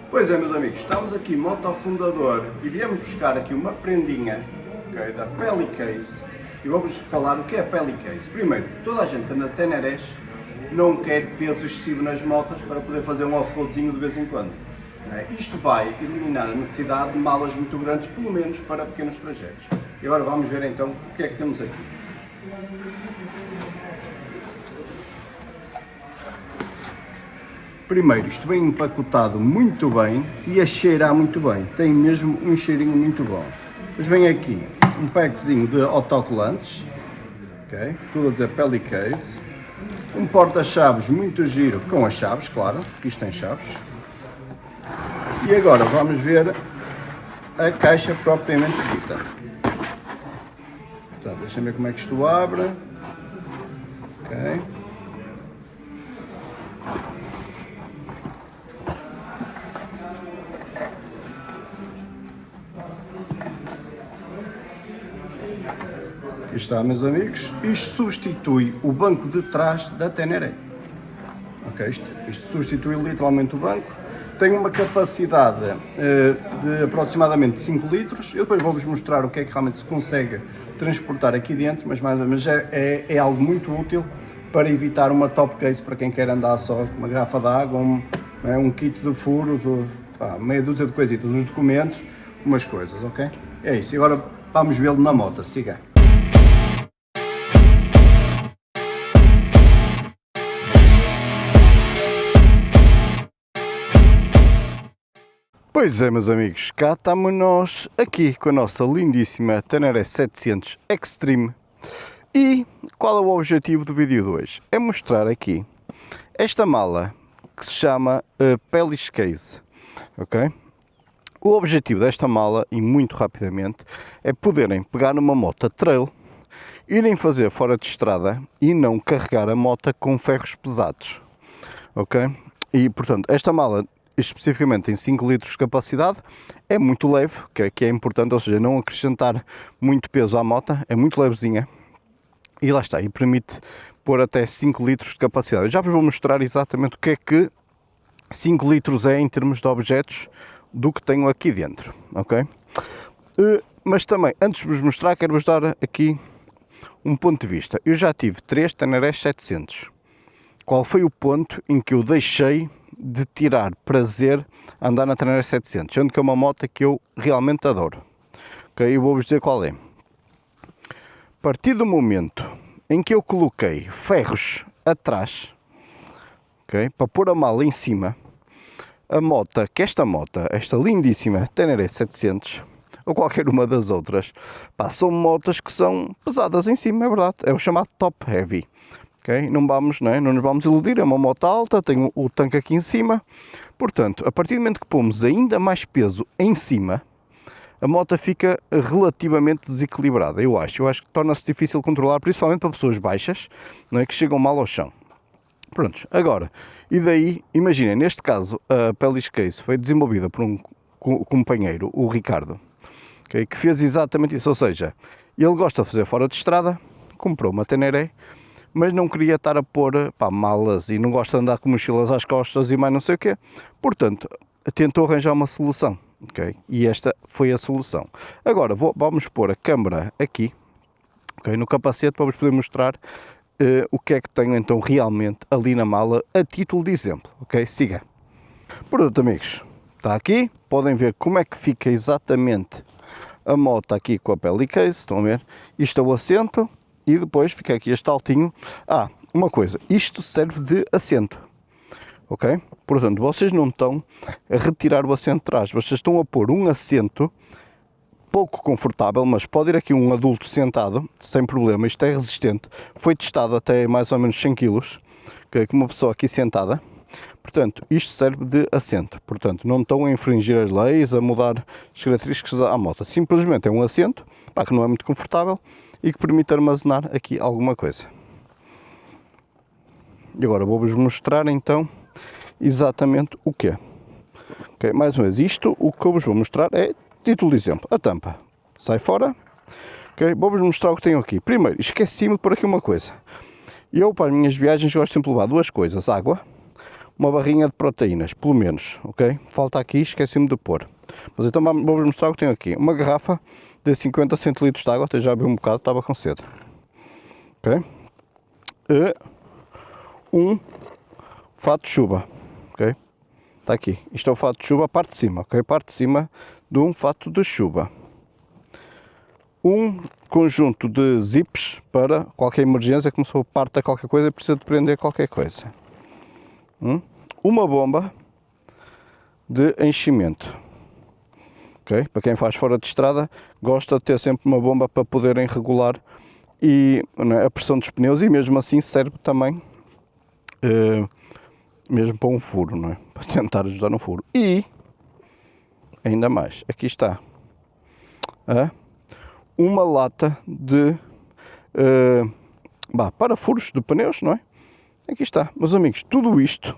Pois é, meus amigos, estamos aqui Moto Fundador e viemos buscar aqui uma prendinha, okay, da Pelicase, e vou-vos falar o que é Pelicase. Primeiro, toda a gente que anda de Tenerés não quer peso excessivo nas motas para poder fazer um off-roadzinho de vez em quando. Isto vai eliminar a necessidade de malas muito grandes, pelo menos para pequenos trajetos. E agora vamos ver então o que é que temos aqui. Primeiro, isto vem empacotado muito bem e a cheirar muito bem, tem mesmo um cheirinho muito bom. Depois vem aqui um packzinho de autocolantes, okay, tudo a dizer Pelicase, um porta-chaves muito giro com as chaves, claro, isto tem chaves. E agora vamos ver a caixa propriamente dita. Portanto, deixa-me ver como é que isto abre. Okay. Aqui está, meus amigos, isto substitui o banco de trás da Teneré. Okay, isto substitui literalmente o banco. Tem uma capacidade de aproximadamente 5 litros. Eu depois vou-vos mostrar o que é que realmente se consegue transportar aqui dentro, mas mais ou menos é algo muito útil para evitar uma top case para quem quer andar só com uma garrafa de água, um kit de furos, meia dúzia de coisitas, uns documentos, umas coisas, ok? É isso, e agora vamos vê-lo na moto, siga. Pois é, meus amigos, cá estamos nós aqui com a nossa lindíssima Teneré 700 Extreme. E qual é o objetivo do vídeo de hoje? É mostrar aqui esta mala que se chama Pelicase, ok? O objetivo desta mala, e muito rapidamente, é poderem pegar numa moto trail, irem fazer fora de estrada e não carregar a moto com ferros pesados, ok? E portanto, esta mala especificamente tem 5 litros de capacidade, é muito leve, que é importante, ou seja, não acrescentar muito peso à moto, é muito levezinha e lá está, e permite pôr até 5 litros de capacidade. Eu já vos vou mostrar exatamente o que é que 5 litros é em termos de objetos do que tenho aqui dentro, ok? Mas também, antes de vos mostrar, quero-vos dar aqui um ponto de vista. Eu já tive 3 Tenerés 700. Qual foi o ponto em que eu deixei de tirar prazer a andar na Teneré 700, sendo que é uma moto que eu realmente adoro? Ok, eu vou-vos dizer qual é. A partir do momento em que eu coloquei ferros atrás, okay, para pôr a mala em cima, esta lindíssima Teneré 700, ou qualquer uma das outras, são motas que são pesadas em cima, é verdade, é o chamado top heavy. Okay? Não nos vamos iludir, é uma moto alta, tem o tanque aqui em cima, portanto, a partir do momento que pomos ainda mais peso em cima, a moto fica relativamente desequilibrada, eu acho que torna-se difícil de controlar, principalmente para pessoas baixas, não é, que chegam mal ao chão. Prontos, agora, e daí, imaginem, neste caso, a Pelicase foi desenvolvida por um companheiro, o Ricardo, okay, que fez exatamente isso, ou seja, ele gosta de fazer fora de estrada, comprou uma Teneré, mas não queria estar a pôr malas e não gosta de andar com mochilas às costas e mais não sei o quê. Portanto, tentou arranjar uma solução, ok? E esta foi a solução. Agora, vamos pôr a câmera aqui, okay, no capacete, para vos poder mostrar o que é que tenho então realmente ali na mala, a título de exemplo, ok? Siga. Pronto, amigos, está aqui, podem ver como é que fica exatamente a moto aqui com a Pelicase, estão a ver? Isto é o assento. E depois fica aqui este altinho. Uma coisa, isto serve de assento, ok? Portanto, vocês não estão a retirar o assento de trás, vocês estão a pôr um assento pouco confortável, mas pode ir aqui um adulto sentado, sem problema, isto é resistente, foi testado até mais ou menos 100 kg, okay, com uma pessoa aqui sentada. Portanto, isto serve de assento, portanto, não estão a infringir as leis, a mudar as características à moto, simplesmente é um assento, que não é muito confortável, e que permite armazenar aqui alguma coisa. E agora vou-vos mostrar então exatamente o que é. Okay, mais uma vez, isto, o que eu vos vou mostrar é, título de exemplo, a tampa sai fora. Okay, vou-vos mostrar o que tenho aqui. Primeiro, esqueci-me de pôr aqui uma coisa. Eu, para as minhas viagens, gosto sempre de levar duas coisas: água, uma barrinha de proteínas, pelo menos, ok? Falta aqui, esqueci-me de pôr. Mas então vou-vos mostrar o que tenho aqui. Uma garrafa de 50 centilitros de água, até já bebi um bocado, estava com sede. Ok? E um fato de chuva, ok? Está aqui, isto é o fato de chuva, a parte de cima, ok? A parte de cima de um fato de chuva. Um conjunto de zips para qualquer emergência, como se for parte a qualquer coisa e precisa de prender qualquer coisa. Uma bomba de enchimento. Okay? Para quem faz fora de estrada, gosta de ter sempre uma bomba para poderem regular a pressão dos pneus e mesmo assim serve também mesmo para um furo, não é? Para tentar ajudar no furo. E ainda mais, aqui está uma lata de parafusos de pneus, não é? Aqui está, meus amigos, tudo isto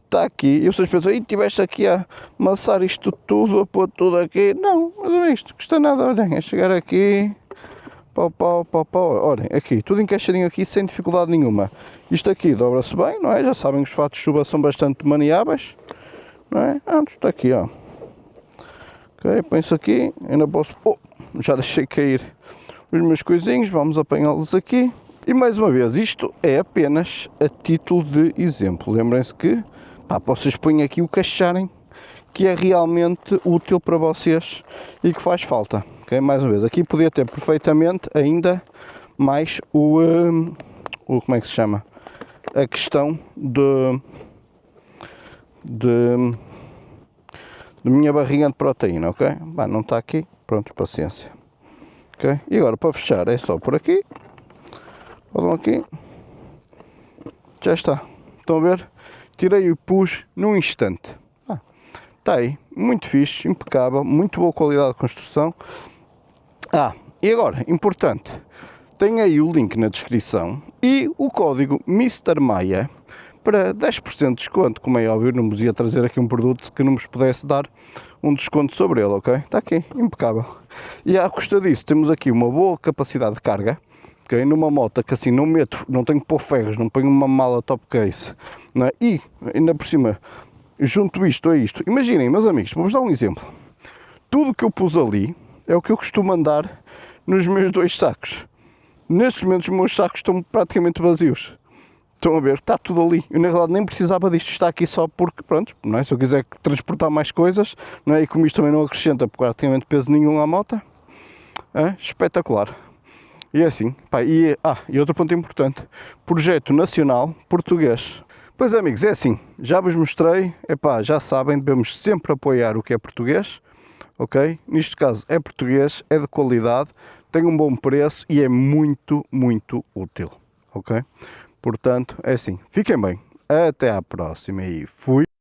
está aqui. E vocês pensam, e tiveste aqui a amassar isto tudo, a pôr tudo aqui. Não, meus amigos, isto custa nada, olhem, é chegar aqui, pau, olhem, aqui, tudo encaixadinho aqui, sem dificuldade nenhuma. Isto aqui dobra-se bem, não é? Já sabem que os fatos de chuva são bastante maniáveis, não é? Está aqui, ó. Ok, põe-se aqui, ainda posso... já deixei cair os meus coisinhos, vamos apanhá-los aqui. E mais uma vez, isto é apenas a título de exemplo. Lembrem-se que, vocês põem aqui o que acharem que é realmente útil para vocês e que faz falta. Okay? Mais uma vez, aqui podia ter perfeitamente ainda mais como é que se chama? A questão de minha barrinha de proteína, ok? Não está aqui, pronto, paciência. Ok? E agora para fechar é só por aqui. Olhem aqui. Já está. Estão a ver? Tirei e pus num instante. Está aí. Muito fixe, impecável, muito boa qualidade de construção. E agora, importante, tem aí o link na descrição e o código Mr. Maia para 10% de desconto. Como é óbvio, não vos ia trazer aqui um produto que não vos pudesse dar um desconto sobre ele, ok? Está aqui, impecável. E à custa disso, temos aqui uma boa capacidade de carga. Okay? Numa moto que assim não tenho que pôr ferros, não ponho uma mala top case, não é? E ainda por cima, junto isto a isto, imaginem, meus amigos, vou-vos dar um exemplo. Tudo que eu pus ali é o que eu costumo andar nos meus 2 sacos. Nestes momentos os meus sacos estão praticamente vazios. Estão a ver? Está tudo ali. Eu na realidade nem precisava disto, está aqui só porque, pronto, não é? Se eu quiser transportar mais coisas, não é? E como isto também não acrescenta praticamente peso nenhum à moto, é espetacular. E é assim, e outro ponto importante, projeto nacional português. Pois é, amigos, é assim, já vos mostrei, já sabem, devemos sempre apoiar o que é português, ok? Neste caso é português, é de qualidade, tem um bom preço e é muito, muito útil, ok? Portanto, é assim, fiquem bem, até à próxima e fui!